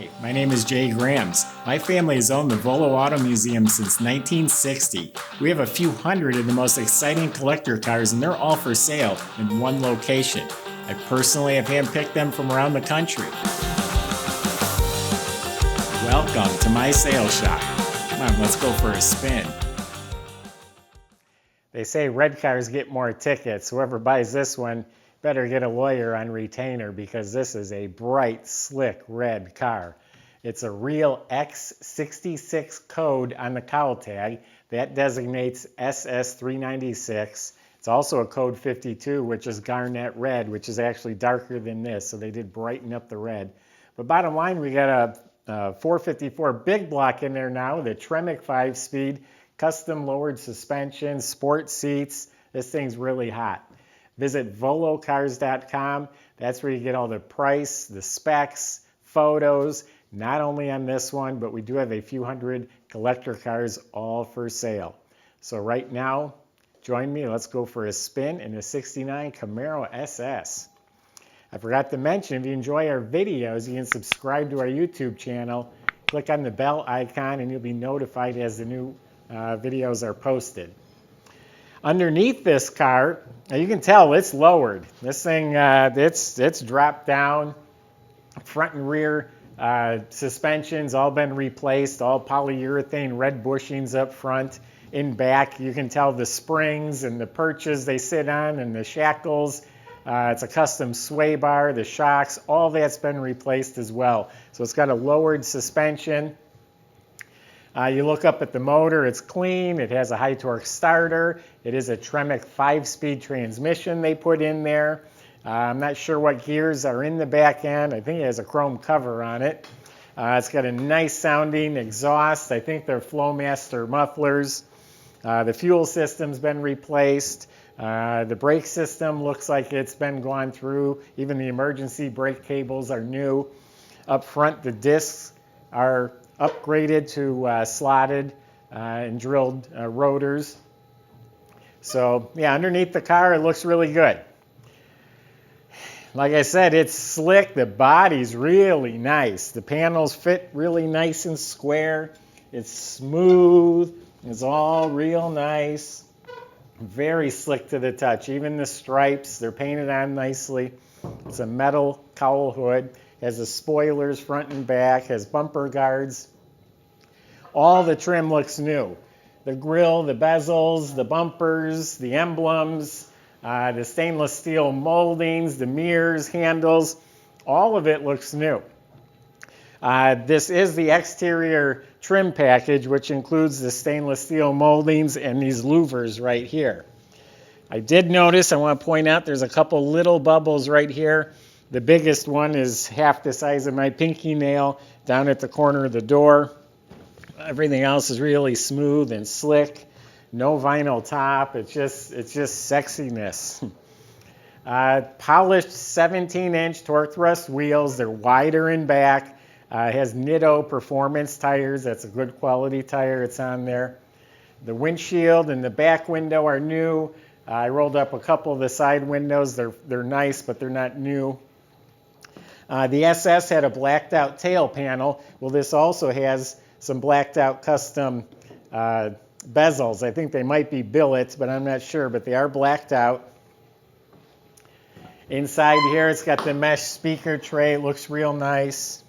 Hi, my name is Jay Grams. My family has owned the Volo Auto Museum since 1960. We have a few hundred of the most exciting collector cars, and they're all for sale in one location. I personally have handpicked them from around the country. Welcome to my sales shop. Come on, let's go for a spin. They say red cars get more tickets. Whoever buys this one better get a lawyer on retainer, because this is a bright, slick red car. It's a real X66 code on the cowl tag. That designates SS396. It's also a code 52, which is Garnet red, which is actually darker than this, so they did brighten up the red. But bottom line, we got a 454 big block in there now with a Tremec 5-speed, custom lowered suspension, sport seats. This thing's really hot. Visit volocars.com. That's where you get all the price, the specs, photos, not only on this one, but we do have a few hundred collector cars all for sale. So right now, join me. Let's go for a spin in the 69 Camaro SS. I forgot to mention, if you enjoy our videos, you can subscribe to our YouTube channel. Click on the bell icon and you'll be notified as the new videos are posted. Underneath this car, you can tell it's lowered. This thing, it's dropped down. Front and rear suspensions all been replaced, all polyurethane red bushings up front. In back, you can tell the springs and the perches they sit on and the shackles. It's a custom sway bar, the shocks, all that's been replaced as well. So it's got a lowered suspension. You look up at the motor, it's clean, it has a high torque starter, it is a Tremec 5-speed transmission they put in there. I'm not sure what gears are in the back end. I think it has a chrome cover on it. It's got a nice sounding exhaust. I think they're Flowmaster mufflers. The fuel system's been replaced. The brake system looks like it's been gone through. Even the emergency brake cables are new. Up front, the discs are upgraded to slotted and drilled rotors. So yeah, underneath the car, it looks really good. Like I said, it's slick. The body's really nice. The panels fit really nice and square. It's smooth. It's all real nice. Very slick to the touch. Even the stripes, they're painted on nicely. It's a metal cowl hood. Has the spoilers front and back, has bumper guards. All the trim looks new. The grille, the bezels, the bumpers, the emblems, the stainless steel moldings, the mirrors, handles, all of it looks new. This is the exterior trim package, which includes the stainless steel moldings and these louvers right here. I did notice, I want to point out, there's a couple little bubbles right here. The biggest one is half the size of my pinky nail down at the corner of the door. Everything else is really smooth and slick. No vinyl top. It's just sexiness. Polished 17-inch torque thrust wheels. They're wider in back. It has Nitto performance tires. That's a good quality tire. It's on there. The windshield and the back window are new. I rolled up a couple of the side windows. They're nice, but they're not new. The SS had a blacked out tail panel. Well, this also has some blacked out custom bezels. I think they might be billets, but I'm not sure, but they are blacked out. Inside here, it's got the mesh speaker tray. It looks real nice.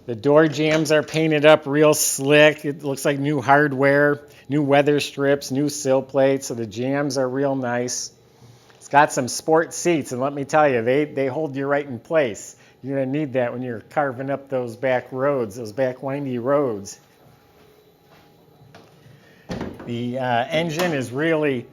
The door jambs are painted up real slick. It looks like new hardware, new weather strips, new sill plates, so the jambs are real nice. It's got some sport seats, and let me tell you, they hold you right in place. You're going to need that when you're carving up those back roads, those back windy roads. The engine is really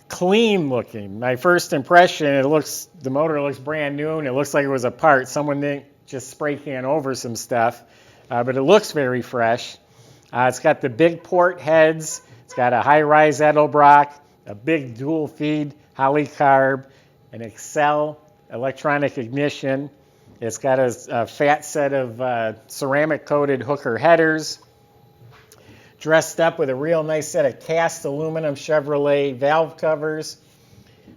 clean looking. My first impression, the motor looks brand new, and it looks like it was a part. Someone didn't just spray can over some stuff, but it looks very fresh. It's got the big port heads. It's got a high-rise Edelbrock, a big dual feed Polycarb, an Excel electronic ignition. It's got a fat set of ceramic coated hooker headers, dressed up with a real nice set of cast aluminum Chevrolet valve covers.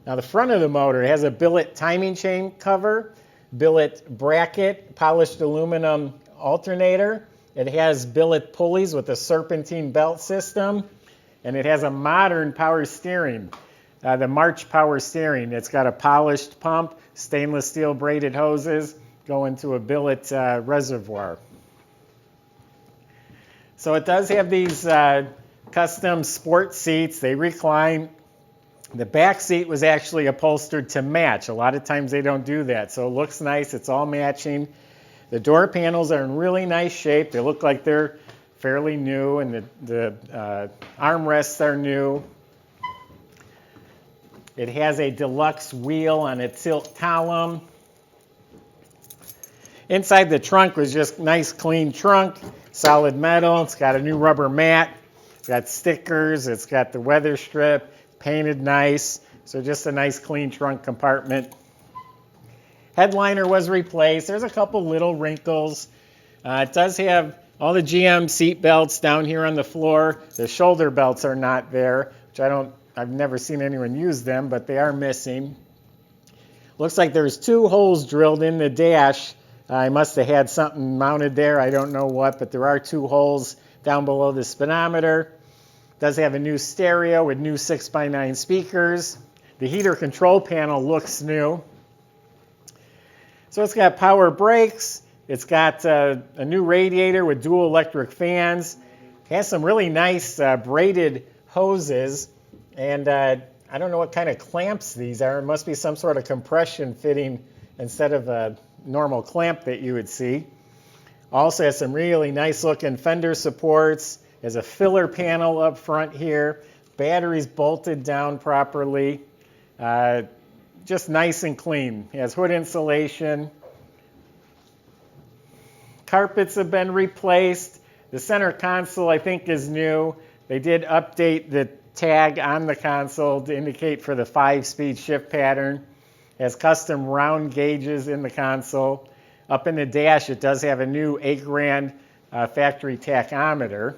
Now the front of the motor has a billet timing chain cover. billet bracket, polished aluminum alternator. It has billet pulleys with a serpentine belt system, and it has a modern power steering, the March power steering. It's got a polished pump, stainless steel braided hoses, go into a billet reservoir. So it does have these custom sport seats. They recline. The back seat was actually upholstered to match. A lot of times they don't do that, so it looks nice. It's all matching. The door panels are in really nice shape. They look like they're fairly new, and the armrests are new. It has a deluxe wheel on a tilt column. Inside the trunk was just nice clean trunk, solid metal. It's got a new rubber mat. It's got stickers. It's got the weather strip, painted nice. So just a nice clean trunk compartment. Headliner was replaced. There's a couple little wrinkles. It does have all the GM seat belts down here on the floor. The shoulder belts are not there, which I've never seen anyone use them, but they are missing. Looks like there's 2 holes drilled in the dash. I must have had something mounted there. I don't know what, but there are 2 holes down below the speedometer. It does have a new stereo with new 6x9 speakers. The heater control panel looks new. So it's got power brakes. It's got a new radiator with dual electric fans. It has some really nice braided hoses. And I don't know what kind of clamps these are. It must be some sort of compression fitting instead of a normal clamp that you would see. Also has some really nice looking fender supports. There's a filler panel up front here. Batteries bolted down properly. Just nice and clean. It has hood insulation. Carpets have been replaced. The center console, I think, is new. They did update the tag on the console to indicate for the 5-speed shift pattern. It has custom round gauges in the console. Up in the dash, it does have a new 8 grand factory tachometer.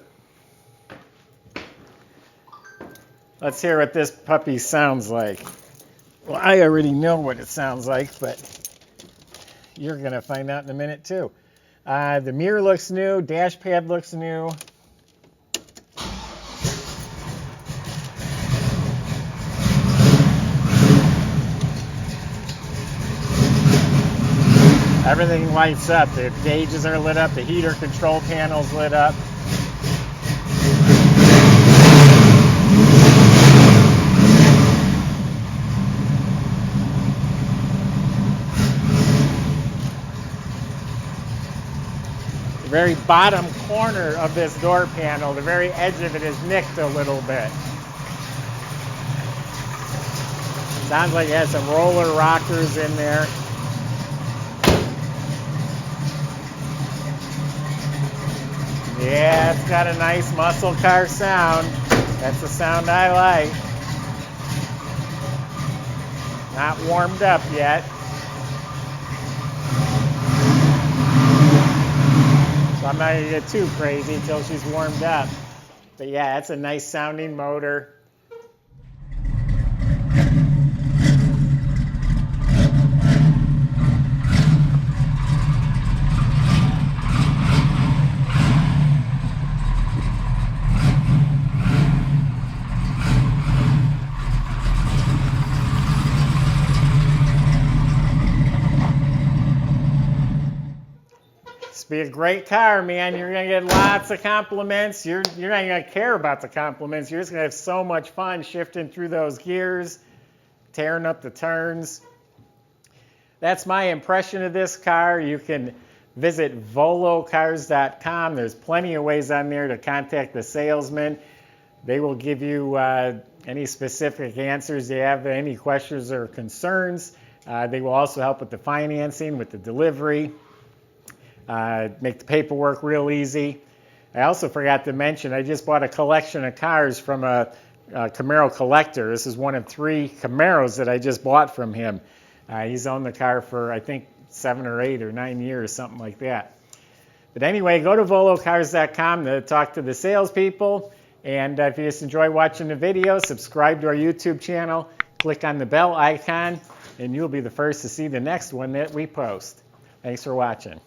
Let's hear what this puppy sounds like. Well, I already know what it sounds like, but you're going to find out in a minute too. The mirror looks new, dash pad looks new. Everything lights up. The gauges are lit up, the heater control panel's lit up. The very bottom corner of this door panel, the very edge of it is nicked a little bit. Sounds like it has some roller rockers in there. Yeah, it's got a nice muscle car sound. That's the sound I like. Not warmed up yet. So I'm not going to get too crazy until she's warmed up. But yeah, that's a nice sounding motor. Be a great car, man. You're going to get lots of compliments. You're not going to care about the compliments. You're just going to have so much fun shifting through those gears, tearing up the turns. That's my impression of this car. You can visit volocars.com. There's plenty of ways on there to contact the salesman. They will give you any specific answers you have, any questions or concerns. They will also help with the financing, with the delivery. Make the paperwork real easy. I also forgot to mention, I just bought a collection of cars from a Camaro collector. This is one of 3 Camaros that I just bought from him. He's owned the car for, I think, 7 or 8 or 9 years, something like that. But anyway, go to volocars.com to talk to the salespeople. And if you just enjoy watching the video, subscribe to our YouTube channel. Click on the bell icon. and you'll be the first to see the next one that we post. Thanks for watching.